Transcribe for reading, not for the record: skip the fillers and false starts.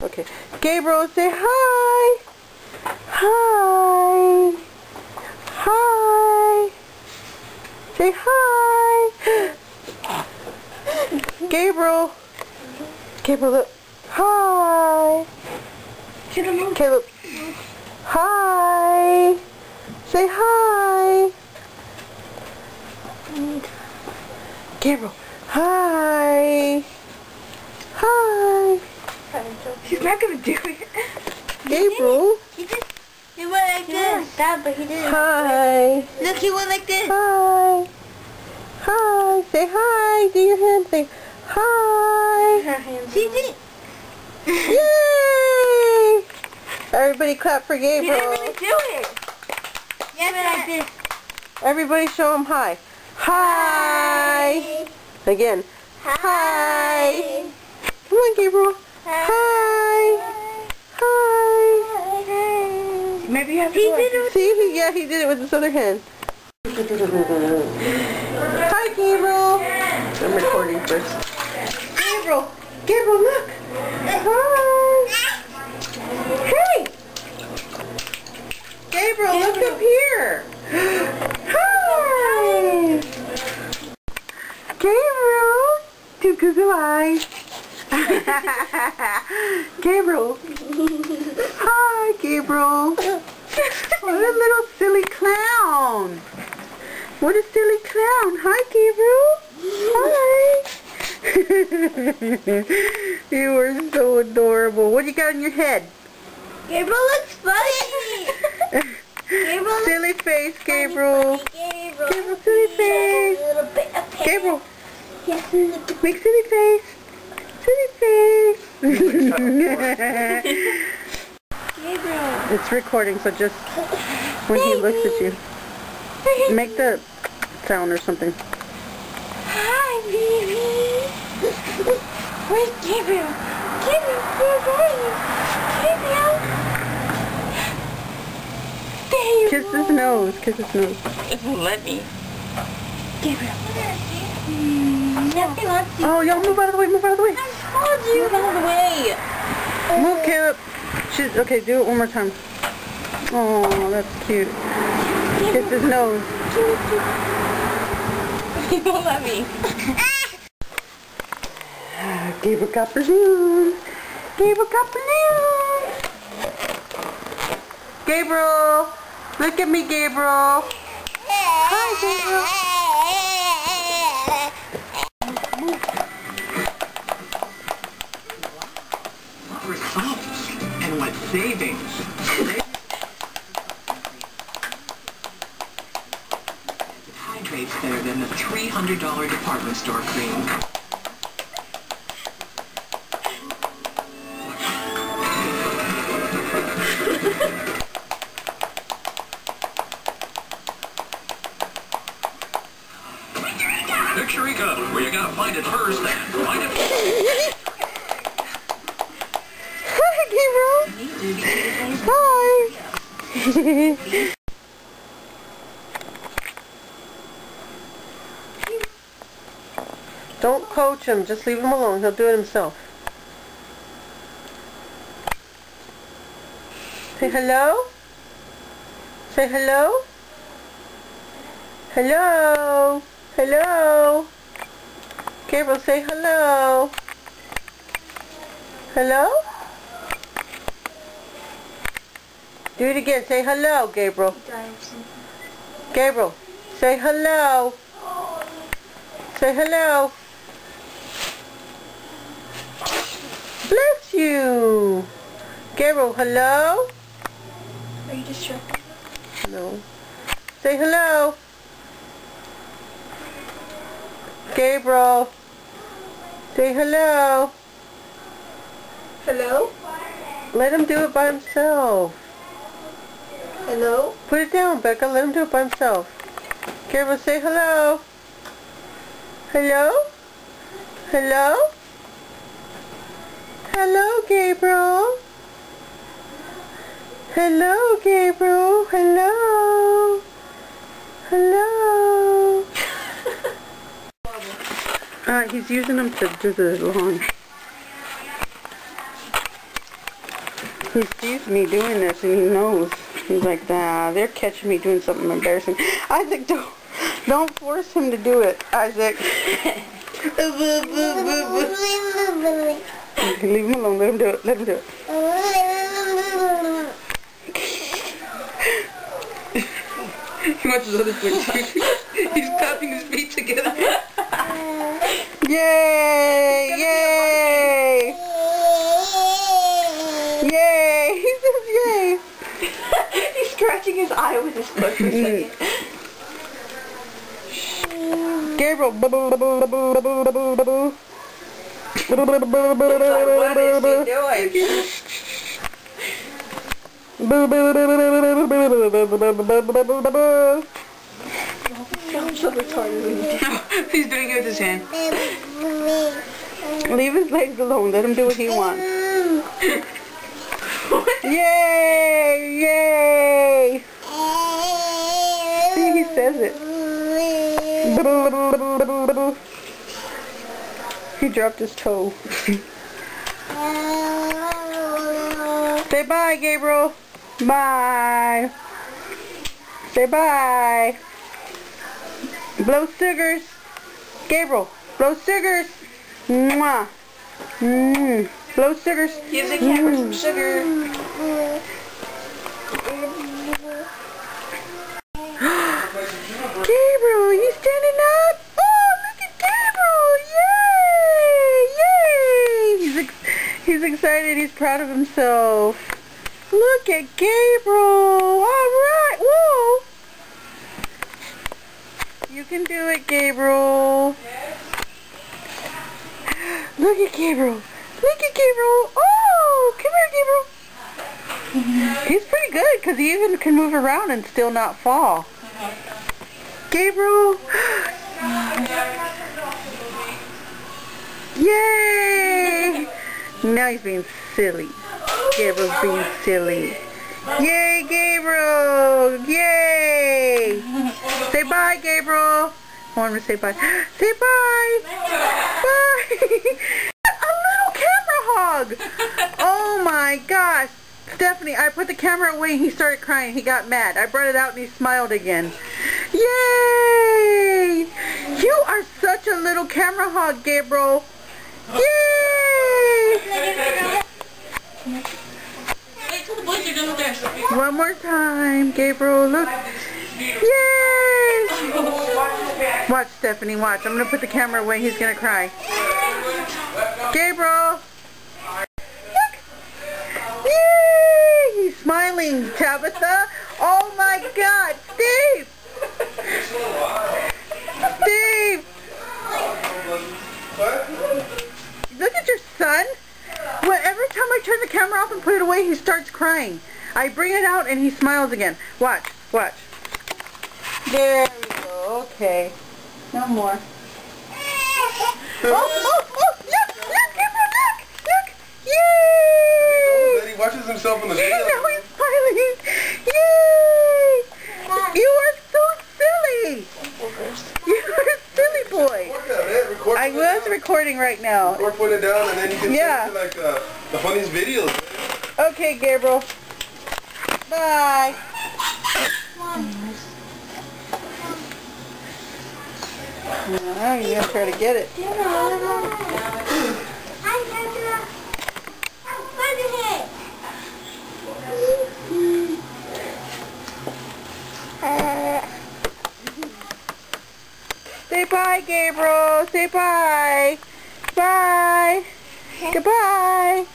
Okay. Gabriel, say hi. Hi. Hi. Say hi. Gabriel. Gabriel, look. Hi. Caleb. Hi. Say hi. Gabriel. Hi. Hi. He's not gonna do it. Gabriel. He went like this. That, but he didn't. Hi. Look, he went like this. Hi. Hi. Say hi. Do your hand. Say hi. She didn't. Yay! Everybody clap for Gabriel. He didn't really do it. Yeah, but like this. Everybody show him hi. Hi. Again. Hi. Come on, Gabriel. Hi. Hi. Maybe you have to do it. See? He did it with his other hand. Hi, Gabriel. I'm recording first. Gabriel. Gabriel, look. Hi. Hey. Gabriel, look up here. Hi. Gabriel. Two Google eyes. Gabriel. Hi, Gabriel. What a little silly clown. What a silly clown. Hi, Gabriel. Hi. You are so adorable. What do you got on your head? Gabriel looks funny. Gabriel Silly face, Gabriel. Gabriel. Gabriel, silly face. A little bit of pain. Gabriel, Yes, a little bit. make silly face. Silly face. Gabriel. It's recording, so just when he looks at you, make the sound or something. Hi, baby. Where's Gabriel? Gabriel, where are you? Gabriel. There you Kiss his nose. Kiss his nose. It won't let me. Gabriel. Nothing wants you. Oh, y'all move out of the way. Move out of the way. I told you. Move out of the way. Move, Caleb. Okay, do it one more time. Oh, that's cute. Kiss his nose. He won't let me. Gabriel got balloons. Gabriel got balloons. Gabriel, look at me, Gabriel. Hi, Gabriel. What results and what savings? It hydrates better than the $300 department store cream. Picture-rico, well, you gotta find it first and find it. Hi, Gabriel. Hi. Don't coach him. Just leave him alone. He'll do it himself. Say hello. Say hello. Hello. Hello. Gabriel, say hello. Hello? Do it again. Say hello, Gabriel. Gabriel, say hello. Say hello. Bless you. Gabriel, hello? Are you distracted? No. Say hello. Gabriel, say hello. Hello? Let him do it by himself. Hello? Put it down, Becca. Let him do it by himself. Gabriel, say hello. Hello? Hello? Hello, Gabriel. Hello, Gabriel. Hello. Hello. He's using them to do the lawn. He sees me doing this and he knows. He's like, nah, they're catching me doing something embarrassing. Isaac, don't force him to do it, Isaac. Okay, leave him alone. Let him do it. Let him do it. He wants his other foot. He's clapping his feet together. Yay! Yay! Yay! He says yay! He's scratching his eye with his foot for a second. Gabriel! What is he doing? I'm so retarded when you do. He's doing it with his hand. Leave his legs alone. Let him do what he wants. Yay! Yay! See, he says it. He dropped his toe. Say bye, Gabriel. Bye. Say bye. Blow sugars. Gabriel, blow sugars. Mwah. Blow sugars. Give the camera some sugar. Gabriel, you standing up? Oh, look at Gabriel. Yay! Yay! He's excited. He's proud of himself. Look at Gabriel. All right. Whoa. You can do it, Gabriel. Look at Gabriel. Look at Gabriel. Oh, come here, Gabriel. He's pretty good because he even can move around and still not fall. Gabriel. Yay. Now he's being silly. Gabriel's being silly. Yay, Gabriel. Yay. Say bye, Gabriel. I want him to say bye. Say bye. Bye. A little camera hog. Oh my gosh. Stephanie, I put the camera away and he started crying. He got mad. I brought it out and he smiled again. Yay. You are such a little camera hog, Gabriel. Yay. Wait till the boys are done with theirs. One more time, Gabriel. Look. Yay. Watch, Stephanie, watch. I'm going to put the camera away. He's going to cry. Gabriel. Look. Yay. He's smiling, Tabitha. Oh my God. Steve. Steve. Look at your son. Well, every time I turn the camera off and put it away, he starts crying. I bring it out and he smiles again. Watch, watch. There we go. Okay. No more. Oh, look, Gabriel, look. Yay! He watches himself in the video. Now he's smiling. Yay! You are so silly. You're a silly boy. I was recording right now. Or put it down and then you can Yeah. send it to like the funniest videos. Okay, Gabriel. Bye. Now you're gonna try to get it. Say bye, Gabriel. Say bye. Bye. Goodbye.